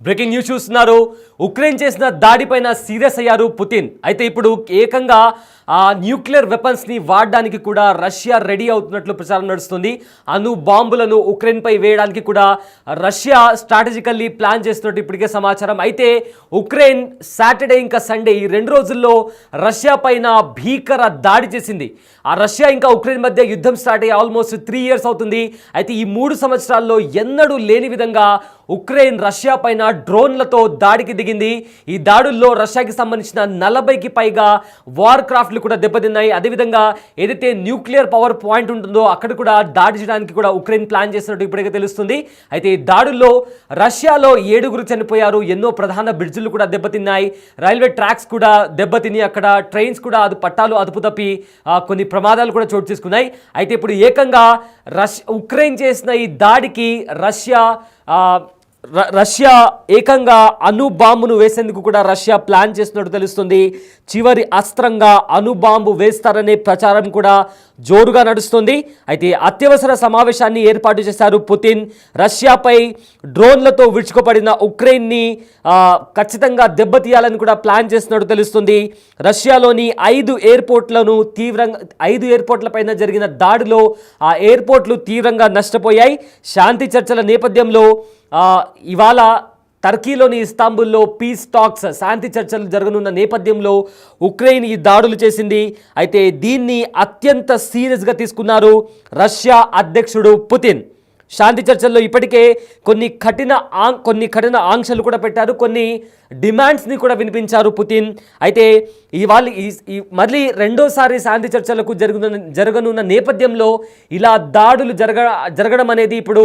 Breaking news చూస్తున్నారు. Ukraine చేసిన దాడిపైన serious అయ్యారు పుతిన్. అయితే ఇప్పుడు ఏకంగా న్యూక్లియర్ వెపన్స్ ని వాడడానికి కూడా రష్యా రెడీ అవుతున్నట్లు ప్రచారం నడుస్తుంది. అణు బాంబులను ఉక్రెయిన్ పై వేయడానికి కూడా రష్యా స్ట్రాటజికల్లీ ప్లాన్ చేస్తున్నట్టు ఇప్పటికే సమాచారం. అయితే ఉక్రెయిన్ సాటర్డే ఇంకా సండే ఈ 2 రోజుల్లో రష్యా పైన భీకర దాడి చేసింది. ఆ రష్యా ఇంకా ఉక్రెయిన్ మధ్య యుద్ధం స్టార్ట్ అయ్యి ఆల్మోస్ట్ 3 years అవుతుంది. అయితే ఈ 3 సంవత్సరాల్లో ఎన్నడూ లేని విధంగా ఉక్రెయిన్ రష్యా పైన డ్రోన్లతో దాడికి దిగింది. ఈ దాడుల్లో రష్యాకి సంబంధించిన 40కి పైగా వార్ క్రాఫ్ట్లు కూడా దెబ్బతిన్నాయి. అదేవిధంగా ఏదైతే న్యూక్లియర్ పవర్ పాయింట్ ఉంటుందో అక్కడ కూడా దాడి చేయడానికి కూడా ఉక్రెయిన్ ప్లాన్ చేసినట్టు ఇప్పటికే తెలుస్తుంది. అయితే ఈ దాడుల్లో రష్యాలో 7 చనిపోయారు. ఎన్నో ప్రధాన బ్రిడ్జిలు కూడా దెబ్బతిన్నాయి. రైల్వే ట్రాక్స్ కూడా దెబ్బతిని అక్కడ ట్రైన్స్ కూడా పట్టాలు అదుపు తప్పి కొన్ని ప్రమాదాలు కూడా చోటు చేసుకున్నాయి. అయితే ఇప్పుడు ఏకంగా ఉక్రెయిన్ చేసిన ఈ దాడికి రష్యా ఏకంగా అణు బాంబును వేసేందుకు కూడా రష్యా ప్లాన్ చేస్తున్నట్టు తెలుస్తుంది. చివరి అస్త్రంగా అణు బాంబు వేస్తారనే ప్రచారం కూడా జోరుగా నడుస్తుంది. అయితే అత్యవసర సమావేశాన్ని ఏర్పాటు చేశారు పుతిన్. రష్యాపై డ్రోన్లతో విరుచుకుపడిన ఉక్రెయిన్ని ఖచ్చితంగా దెబ్బతీయాలని కూడా ప్లాన్ చేస్తున్నట్టు తెలుస్తుంది. రష్యాలోని 5 ఎయిర్పోర్ట్లను 5 ఎయిర్పోర్ట్ల పైన జరిగిన దాడిలో ఆ ఎయిర్పోర్ట్లు తీవ్రంగా నష్టపోయాయి. శాంతి చర్చల నేపథ్యంలో ఇవాళ టర్కీలోని ఇస్తాంబుల్లో పీస్ టాక్స్ శాంతి చర్చలు జరగనున్న నేపథ్యంలో ఉక్రెయిన్ ఈ దాడులు చేసింది. అయితే దీన్ని అత్యంత సీరియస్గా తీసుకున్నారు రష్యా అధ్యక్షుడు పుతిన్. శాంతి చర్చల్లో ఇప్పటికే కొన్ని కఠిన ఆంక్షలు కూడా పెట్టారు. కొన్ని డిమాండ్స్ని కూడా వినిపించారు పుతిన్. అయితే ఇవాళ మళ్ళీ రెండోసారి శాంతి చర్చలకు జరగనున్న నేపథ్యంలో ఇలా దాడులు జరగడం అనేది ఇప్పుడు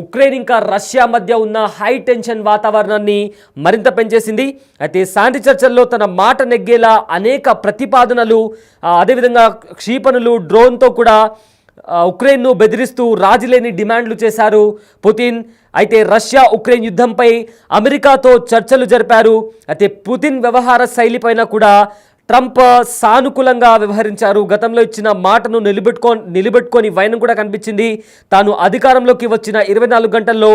ఉక్రెయిన్ ఇంకా రష్యా మధ్య ఉన్న హై టెన్షన్ వాతావరణాన్ని మరింత పెంచేసింది. అయితే శాంతి చర్చల్లో తన మాట నెగ్గేలా అనేక ప్రతిపాదనలు, అదేవిధంగా క్షిపణులు, డ్రోన్తో కూడా ఉక్రెయిన్ను బెదిరిస్తూ రాజీలేని డిమాండ్లు చేశారు పుతిన్. అయితే రష్యా ఉక్రెయిన్ యుద్ధంపై అమెరికాతో చర్చలు జరిపారు. అయితే పుతిన్ వ్యవహార శైలిపైన కూడా ట్రంప్ సానుకూలంగా వ్యవహరించారు. గతంలో ఇచ్చిన మాటను నిలబెట్టుకొని వైనం కూడా కనిపించింది. తాను అధికారంలోకి వచ్చిన 24 గంటల్లో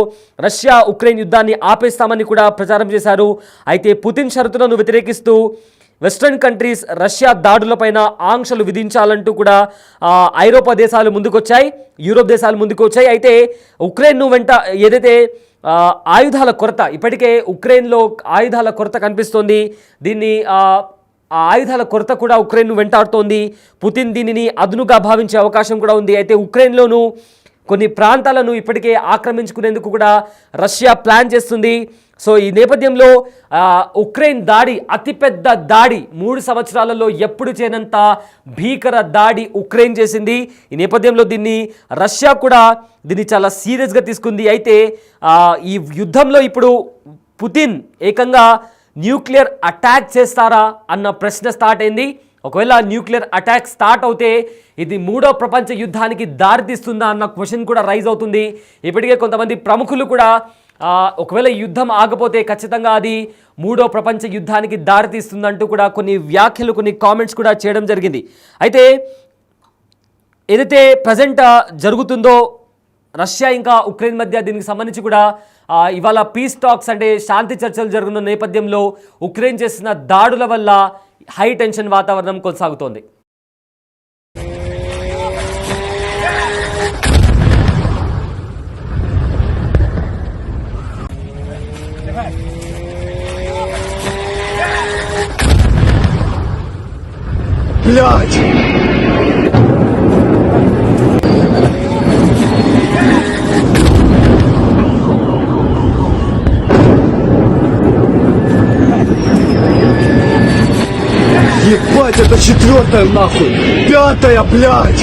రష్యా ఉక్రెయిన్ యుద్ధాన్ని ఆపేస్తామని కూడా ప్రచారం చేశారు. అయితే పుతిన్ షరతులను వ్యతిరేకిస్తూ వెస్ట్రన్ కంట్రీస్ రష్యా దాడులపైన ఆంక్షలు విధించాలంటూ కూడా ఐరోపా దేశాలు ముందుకొచ్చాయి, యూరోప్ దేశాలు ముందుకొచ్చాయి. అయితే ఉక్రెయిన్ వెంట ఏదైతే ఆయుధాల కొరత, ఇప్పటికే ఉక్రెయిన్లో ఆయుధాల కొరత కనిపిస్తోంది. దీన్ని ఆయుధాల కొరత కూడా ఉక్రెయిన్ వెంటాడుతోంది. పుతిన్ దీనిని అదునుగా భావించే అవకాశం కూడా ఉంది. అయితే ఉక్రెయిన్లోనూ కొన్ని ప్రాంతాలను ఇప్పటికే ఆక్రమించుకునేందుకు కూడా రష్యా ప్లాన్ చేస్తుంది. సో ఈ నేపథ్యంలో ఉక్రెయిన్ దాడి అతిపెద్ద దాడి, 3 సంవత్సరాలలో ఎప్పుడు చేయనంత భీకర దాడి ఉక్రెయిన్ చేసింది. ఈ నేపథ్యంలో రష్యా కూడా దీన్ని చాలా సీరియస్గా తీసుకుంది. అయితే ఈ యుద్ధంలో ఇప్పుడు పుతిన్ ఏకంగా న్యూక్లియర్ అటాక్ చేస్తారా అన్న ప్రశ్న స్టార్ట్ అయింది. ఒకవేళ న్యూక్లియర్ అటాక్ స్టార్ట్ అవుతే ఇది 3వ ప్రపంచ యుద్ధానికి దారితీస్తుందా అన్న క్వశ్చన్ కూడా రైజ్ అవుతుంది. ఇప్పటికే కొంతమంది ప్రముఖులు కూడా ఒకవేళ యుద్ధం ఆగపోతే ఖచ్చితంగా అది 3వ ప్రపంచ యుద్ధానికి దారితీస్తుందంటూ కూడా కొన్ని వ్యాఖ్యలు, కొన్ని కామెంట్స్ కూడా చేయడం జరిగింది. అయితే ఏదైతే ప్రజెంట్ జరుగుతుందో రష్యా ఇంకా ఉక్రెయిన్ మధ్య, దీనికి సంబంధించి కూడా ఇవాళ పీస్ టాక్స్ అంటే శాంతి చర్చలు జరుగుతున్న నేపథ్యంలో ఉక్రెయిన్ చేసిన దాడుల వల్ల హై టెన్షన్ వాతావరణం కొనసాగుతోంది. Блядь! Ебать, это 4-я нахуй! 5-я, блядь!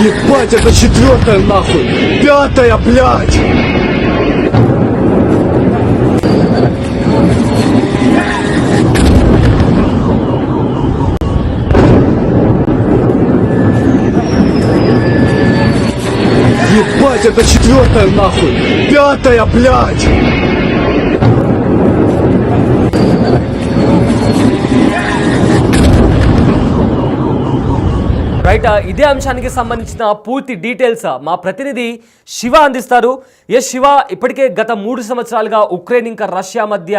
Ебать, это 4-я нахуй! 5-я, блядь! Ебать, это 4-я нахуй! 5-я, блядь! రైట్, ఇదే అంశానికి సంబంధించిన పూర్తి డీటెయిల్స్ మా ప్రతినిధి శివ అందిస్తారు. శివ, ఇప్పటికే గత 3 సంవత్సరాలుగా ఉక్రెయిన్ ఇంకా రష్యా మధ్య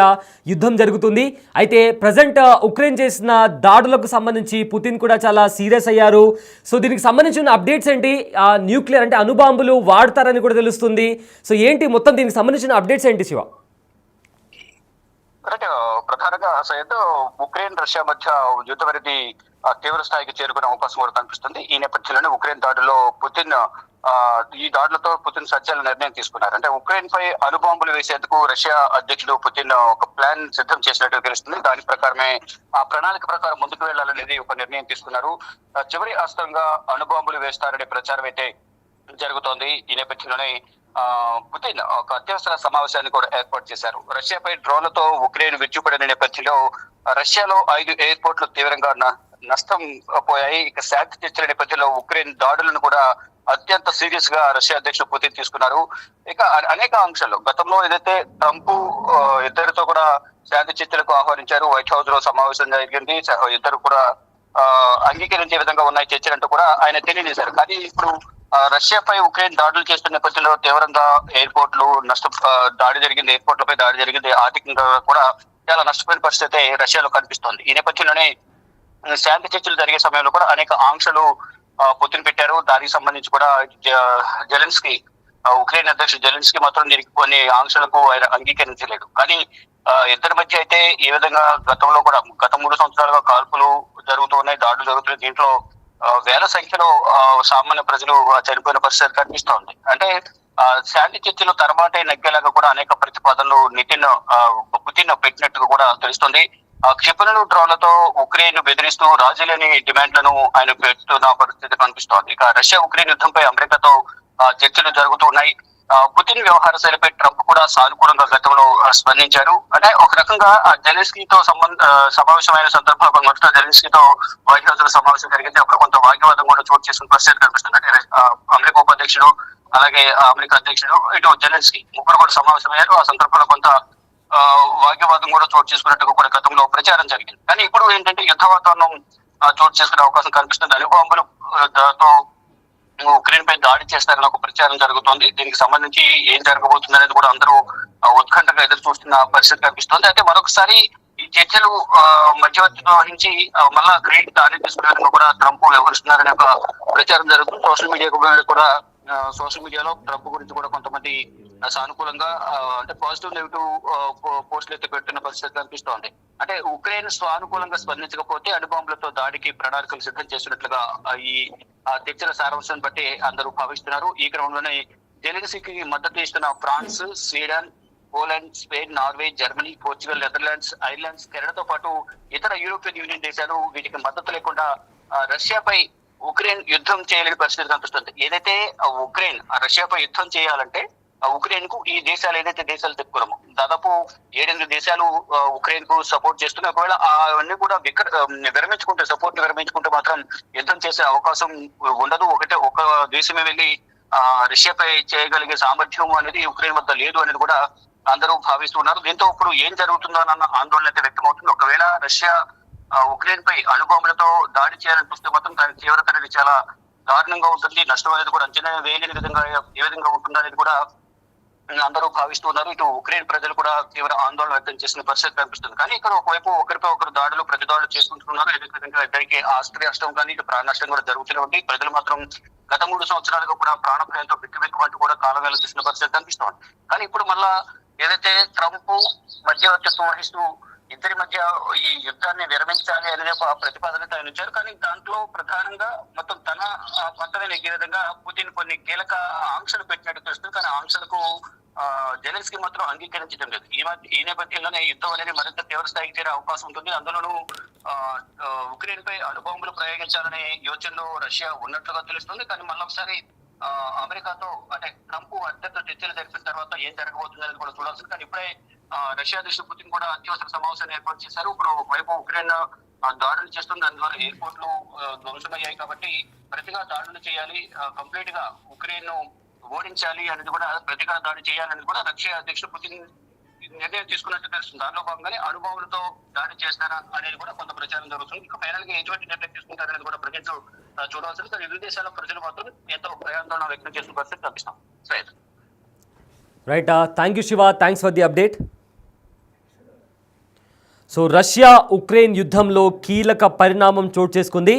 యుద్ధం జరుగుతుంది. అయితే ప్రజెంట్ ఉక్రెయిన్ చేసిన దాడులకు సంబంధించి పుతిన్ కూడా చాలా సీరియస్ అయ్యారు. సో దీనికి సంబంధించిన అప్డేట్స్ ఏంటి? న్యూక్లియర్ అంటే అణుబాంబులు వాడతారని కూడా తెలుస్తుంది. సో ఏంటి మొత్తం దీనికి సంబంధించిన అప్డేట్స్ ఏంటి శివ? ప్రధానంగా సైడ్ ఉక్రెయిన్ రష్యా మధ్య యుద్ధం అనేది తీవ్ర స్థాయికి చేరుకునే అవకాశం కూడా కనిపిస్తుంది. ఈ నేపథ్యంలోనే ఉక్రెయిన్ దాడిలో పుతిన్ ఈ దాడులతో పుతిన్ సజ్జల నిర్ణయం తీసుకున్నారు. అంటే ఉక్రెయిన్ పై అణుబాంబులు వేసేందుకు రష్యా అధ్యక్షుడు పుతిన్ ఒక ప్లాన్ సిద్ధం చేసినట్టు తెలుస్తుంది. దాని ప్రకారమే ఆ ప్రణాళిక ప్రకారం ముందుకు వెళ్లాలనేది ఒక నిర్ణయం తీసుకున్నారు. చివరి అస్త్రంగా అణుబాంబులు వేస్తారనే ప్రచారం అయితే జరుగుతోంది. ఈ నేపథ్యంలోనే పుతిన్ ఒక అత్యవసర సమావేశాన్ని కూడా ఏర్పాటు చేశారు. రష్యాపై డ్రోన్లతో ఉక్రెయిన్ విరుచుకుపడిన నేపథ్యంలో రష్యాలో 5 ఎయిర్పోర్ట్లు తీవ్రంగా నష్టం పోయాయి. ఇక శాంతి చర్చల నేపథ్యంలో ఉక్రెయిన్ దాడులను కూడా అత్యంత సీరియస్ గా రష్యా అధ్యక్షుడు పుతిన్ తీసుకున్నారు. ఇక అనేక అంశాలు గతంలో ఏదైతే ట్రంప్ ఇద్దరితో కూడా శాంతి చర్చలకు ఆహ్వానించారు. వైట్ హౌస్ లో సమావేశం జరిగింది. ఇద్దరు కూడా అంగీకరించే విధంగా ఉన్నాయి చర్చలంటూ కూడా ఆయన తెలియజేశారు. కానీ ఇప్పుడు రష్యాపై ఉక్రెయిన్ దాడులు చేస్తున్న నేపథ్యంలో తీవ్రంగా ఎయిర్పోర్ట్లు దాడి జరిగింది. ఎయిర్పోర్ట్లపై దాడి జరిగింది. ఆర్థికంగా కూడా చాలా నష్టపోయిన పరిస్థితి రష్యాలో కనిపిస్తోంది. ఈ నేపథ్యంలోనే శాంతి చర్చలు జరిగే సమయంలో కూడా అనేక ఆంక్షలు పుతిన్ పెట్టారు. దానికి సంబంధించి కూడా జెలెన్స్కీ ఉక్రెయిన్ అధ్యక్షుడు జెలెన్స్కీ మాత్రం దీనికి కొన్ని ఆంక్షలకు ఆయన అంగీకరించలేదు. కానీ ఇద్దరి మధ్య అయితే ఈ విధంగా గతంలో కూడా గత 3 సంవత్సరాలుగా కాల్పులు జరుగుతున్నాయి, దాడులు జరుగుతున్నాయి. దీంట్లో వేల సంఖ్యలో సామాన్య ప్రజలు చనిపోయిన పరిస్థితి కనిపిస్తోంది. అంటే శాంతి చర్చలు తర్వాతే నెగ్గేలాగా కూడా అనేక ప్రతిపాదనలు పుతిన్ పెట్టినట్టుగా కూడా తెలుస్తుంది. క్షిపణులు డ్రోన్లతో ఉక్రెయిన్ బెదిరిస్తూ రాజీలేని డిమాండ్లను ఆయన పెడుతున్న పరిస్థితి కనిపిస్తోంది. ఇక రష్యా ఉక్రెయిన్ యుద్ధంపై అమెరికాతో చర్చలు జరుగుతున్నాయి. పుతిన్ వ్యవహార శైలిపై ట్రంప్ కూడా సానుకూలంగా గతంలో స్పందించారు. అంటే ఒక రకంగా జెలెన్స్కీతో సమావేశమైన సందర్భంలో మొదట జెలెన్స్కీతో వైట్ హౌస్ లో సమావేశం జరిగింది. అప్పుడు కొంత వాగ్వాదం కూడా చోటు చేసుకున్న పరిస్థితి కనిపిస్తుంది. అంటే అమెరికా ఉపాధ్యక్షుడు అలాగే అమెరికా అధ్యక్షుడు ఇటు జెలెన్స్కీ ముగ్గురు కూడా సమావేశమయ్యారు. ఆ సందర్భంలో కొంత వాగ్వాదం కూడా చోటు చేసుకున్నట్టుగా కూడా గతంలో ప్రచారం జరిగింది. కానీ ఇప్పుడు ఏంటంటే యుద్ధ వాతావరణం చోటు చేసుకునే అవకాశం కనిపిస్తుంది. అణుబాంబులు తో ఉక్రెయిన్ పై దాడి చేస్తారని ఒక ప్రచారం జరుగుతోంది. దీనికి సంబంధించి ఏం జరగబోతుంది అనేది కూడా అందరూ ఉత్కంఠగా ఎదురు చూస్తున్న పరిస్థితి కనిపిస్తోంది. అయితే మరొకసారి ఈ చర్చలు మధ్యవర్తిత్వం వహించి మళ్ళా గ్రేట్ దాడి తీసుకునే కూడా ట్రంప్ వ్యవహరిస్తున్నారనే ఒక ప్రచారం జరుగుతుంది. సోషల్ మీడియాలో ట్రంప్ గురించి కూడా కొంతమంది సానుకూలంగా అంటే పాజిటివ్ నెగిటివ్ పోస్టులు అయితే పెట్టిన పరిస్థితి కనిపిస్తోంది. అంటే ఉక్రెయిన్ సానుకూలంగా స్పందించకపోతే అణుబాంబులతో దాడికి ప్రణాళికలు సిద్ధం చేసినట్లుగా ఈ చర్చల సారాంశాన్ని బట్టి అందరూ భావిస్తున్నారు. ఈ క్రమంలోనే జెలెన్స్కీకి మద్దతు ఇస్తున్న France, Sweden, Poland, Spain, Norway, Germany, Portugal, Netherlands, Irelands, కెనడాతో పాటు ఇతర యూరోపియన్ యూనియన్ దేశాలు వీటికి మద్దతు లేకుండా రష్యాపై ఉక్రెయిన్ యుద్ధం చేయలేని పరిస్థితి కనిపిస్తుంది. ఏదైతే ఉక్రెయిన్ రష్యాపై యుద్ధం చేయాలంటే ఉక్రెయిన్ కు ఈ దేశాలు ఏదైతే దేశాలు చెప్పుకున్నామో దాదాపు 7-8 దేశాలు ఉక్రెయిన్ కు సపోర్ట్ చేస్తున్నాయి. ఒకవేళ అవన్నీ కూడా సపోర్ట్ విరమించుకుంటే మాత్రం యుద్ధం చేసే అవకాశం ఉండదు. ఒక దేశమే వెళ్ళి రష్యాపై చేయగలిగే సామర్థ్యం అనేది ఉక్రెయిన్ వద్ద లేదు అనేది కూడా అందరూ భావిస్తున్నారు. దీంతో ఇప్పుడు ఏం జరుగుతుందో అన్న ఆందోళన అయితే వ్యక్తమవుతుంది. ఒకవేళ రష్యా ఉక్రెయిన్ పై అణుబాంబులతో దాడి చేయాలని చూస్తే మాత్రం దాని తీవ్రత అనేది చాలా దారుణంగా ఉంటుంది. నష్టం అనేది కూడా అంచనా వేయలేని విధంగా ఏ విధంగా ఉంటుంది అనేది కూడా అందరూ భావిస్తున్నారు. ఇటు ఉక్రెయిన్ ప్రజలు కూడా తీవ్ర ఆందోళన వ్యక్తం చేసిన పరిస్థితి కనిపిస్తుంది. కానీ ఇక్కడ ఒకవైపు ఒకరిపై ఒకరు ప్రతి దాడులు చేసుకుంటున్నారు. విధంగా ఇద్దరికి ఆస్తి నష్టం కానీ ఇటు ప్రాణ నష్టం కూడా జరుగుతూనే ఉంది. ప్రజలు మాత్రం గత 3 సంవత్సరాలుగా కూడా ప్రాణభయంతో బిక్కుబిక్కుమంటూ కూడా కాలం వెళ్తున్న పరిస్థితి కనిపిస్తుంది. కానీ ఇప్పుడు మళ్ళా ఏదైతే ట్రంప్ మధ్యవర్తిత్వం వహిస్తూ ఇద్దరి మధ్య ఈ యుద్ధాన్ని విరమించాలి అనే ఒక ప్రతిపాదన ఆయన ఇచ్చారు. కానీ దాంట్లో ప్రధానంగా మొత్తం తన పంటని నెగ్గే విధంగా పుతిన్ కొన్ని కీలక ఆంక్షలు పెట్టినట్టు తెలుస్తుంది. కానీ ఆంక్షలకు జెలెన్స్కీ మాత్రం అంగీకరించడం లేదు. ఈ నేపథ్యంలోనే యుద్ధం అనేది మరింత తీవ్ర స్థాయికి చేరే అవకాశం ఉంటుంది. అందులోనూ ఉక్రెయిన్ పై అణుబాంబులు ప్రయోగించాలనే యోచనలో రష్యా ఉన్నట్లుగా తెలుస్తుంది. కానీ మళ్ళొకసారి అమెరికాతో అంటే ట్రంప్ అత్యంత చర్చలు జరిపిన తర్వాత ఏం జరగబోతుంది అనేది కూడా చూడాల్సింది. కానీ ఇప్పుడే రష్యా అధ్యక్షుడు పుతిన్ కూడా అత్యవసర సమావేశాన్ని ఏర్పాటు చేశారు. ఇప్పుడు ఒకవైపు ఉక్రెయిన్ దాడులు చేస్తుంది, దాని ద్వారా ఎయిర్పోర్ట్లు ధ్వంసమయ్యాయి కాబట్టి ప్రతిగా దాడులు చేయాలి, కంప్లీట్ గా ఉక్రెయిన్ ఓడించాలి అనేది కూడా ప్రతిగా దాడి చేయాలనేది కూడా రష్యా అధ్యక్షుడు పుతిన్ నిర్ణయం తీసుకున్నట్టు తెలుస్తుంది. దానిలో భాగంగానే అణుబాంబులతో దాడి చేస్తారా అనేది కూడా కొంత ప్రచారం జరుగుతుంది. ఇక ఫైనల్ గా ఎటువంటి నిర్ణయం తీసుకుంటారనేది కూడా ప్రజెంట్ చూడవలసింది. కానీ ఇరు దేశాల ప్రజలు మాత్రం ఎంతో భయాందోళన వ్యక్తం చేసిన పరిస్థితి కనిపిస్తాం. Right, thank you Shiva, thanks for the update. So Russia Ukraine యుద్ధంలో కీలక పరిణామం చోటు చేసుకుంది.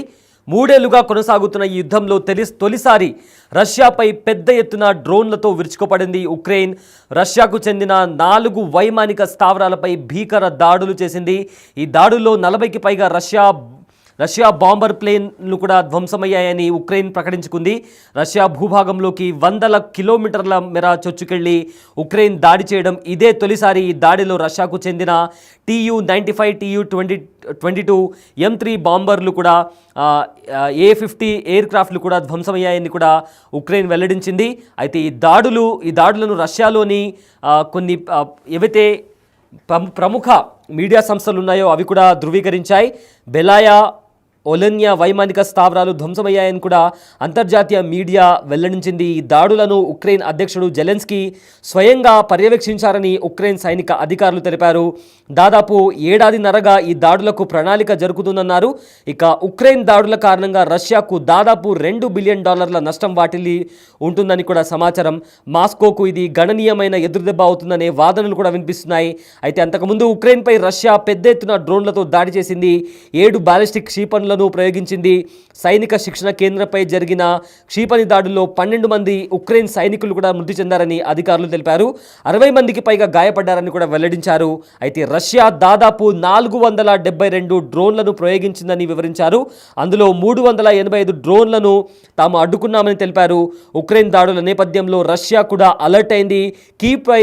3 ఏళ్లుగా కొనసాగుతున్న ఈ యుద్ధంలో తొలిసారి రష్యాపై పెద్ద ఎత్తున డ్రోన్లతో విరుచుకుపడింది ఉక్రెయిన్. రష్యాకు చెందిన 4 వైమానిక స్థావరాలపై భీకర దాడులు చేసింది. ఈ దాడుల్లో 40కి పైగా రష్యా బాంబర్ ప్లేన్లు కూడా ధ్వంసమయ్యాయని ఉక్రెయిన్ ప్రకటించుకుంది. రష్యా భూభాగంలోకి 100 కిలోమీటర్ల మేర చొచ్చుకెళ్లి ఉక్రెయిన్ దాడి చేయడం ఇదే తొలిసారి. ఈ దాడిలో రష్యాకు చెందిన Tu-95, Tu-22, M3 బాంబర్లు కూడా A-50 ఎయిర్ క్రాఫ్ట్లు కూడా ధ్వంసమయ్యాయని కూడా ఉక్రెయిన్ వెల్లడించింది. అయితే ఈ దాడులను రష్యాలోని కొన్ని ఏవైతే ప్రముఖ మీడియా సంస్థలు ఉన్నాయో అవి కూడా ధృవీకరించాయి. బెలాయా, ఒలెన్యా వైమానిక స్థావరాలు ధ్వంసమయ్యాయని కూడా అంతర్జాతీయ మీడియా వెల్లడించింది. ఈ దాడులను ఉక్రెయిన్ అధ్యక్షుడు జెలెన్స్కీ స్వయంగా పర్యవేక్షించారని ఉక్రెయిన్ సైనిక అధికారులు తెలిపారు. దాదాపు 1.5 ఏడాదిన్నరగా ఈ దాడులకు ప్రణాళిక జరుగుతుందన్నారు. ఇక ఉక్రెయిన్ దాడుల కారణంగా రష్యాకు దాదాపు $2 బిలియన్ నష్టం వాటిల్లి ఉంటుందని కూడా సమాచారం. మాస్కోకు ఇది గణనీయమైన ఎదురుదెబ్బ అవుతుందనే వాదనలు కూడా వినిపిస్తున్నాయి. అయితే అంతకుముందు ఉక్రెయిన్పై రష్యా పెద్ద ఎత్తున డ్రోన్లతో దాడి చేసింది. 7 బాలిస్టిక్ క్షిపణులను ప్రయోగించింది. సైనిక శిక్షణ కేంద్రంపై జరిగిన క్షిపణి దాడుల్లో 12 మంది ఉక్రెయిన్ సైనికులు కూడా మృతి చెందారని అధికారులు తెలిపారు. 60 మందికి పైగా గాయపడ్డారని కూడా వెల్లడించారు. అయితే రష్యా దాదాపు 472 డ్రోన్లను ప్రయోగించిందని వివరించారు. అందులో 385 డ్రోన్లను తాము అడ్డుకున్నామని తెలిపారు. ఉక్రెయిన్ దాడుల నేపథ్యంలో రష్యా కూడా అలర్ట్ అయింది. కీవ్పై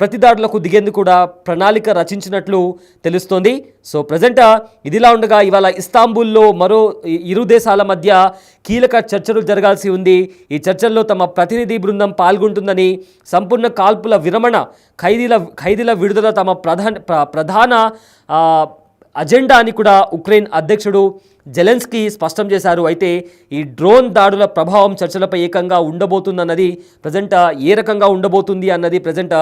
ప్రతి దాడులకు దిగేందుకు కూడా ప్రణాళిక రచించినట్లు తెలుస్తోంది. సో ప్రజెంట్ ఇదిలా ఉండగా ఇవాళ ఇస్తాంబుల్లో మరో ఇరు దేశాల మధ్య కీలక చర్చలు జరగాల్సి ఉంది. ఈ చర్చల్లో తమ ప్రతినిధి బృందం పాల్గొంటుందని, సంపూర్ణ కాల్పుల విరమణ, ఖైదీల విడుదల తమ ప్రధాన అజెండా అని కూడా ఉక్రెయిన్ అధ్యక్షుడు జెలెన్స్కీ స్పష్టం చేశారు. అయితే ఈ డ్రోన్ దాడుల ప్రభావం చర్చలపై ఏకంగా ఉండబోతుందన్నది ప్రజెంట్ ఏ రకంగా ఉండబోతుంది అన్నది ప్రజెంట్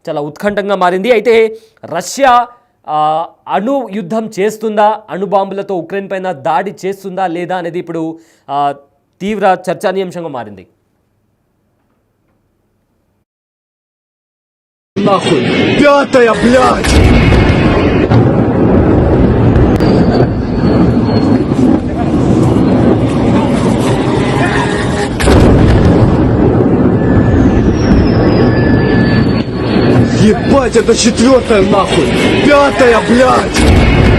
చాలా ఉత్కంఠంగా మారింది. అయితే రష్యా అణు యుద్ధం చేస్తుందా, అణుబాంబులతో ఉక్రెయిన్ పైన దాడి చేస్తుందా లేదా అనేది ఇప్పుడు తీవ్ర చర్చానీయాంశంగా మారింది. Нахуй! Пятая, блядь! Ебать, это 4-я, нахуй! 5-я, блядь!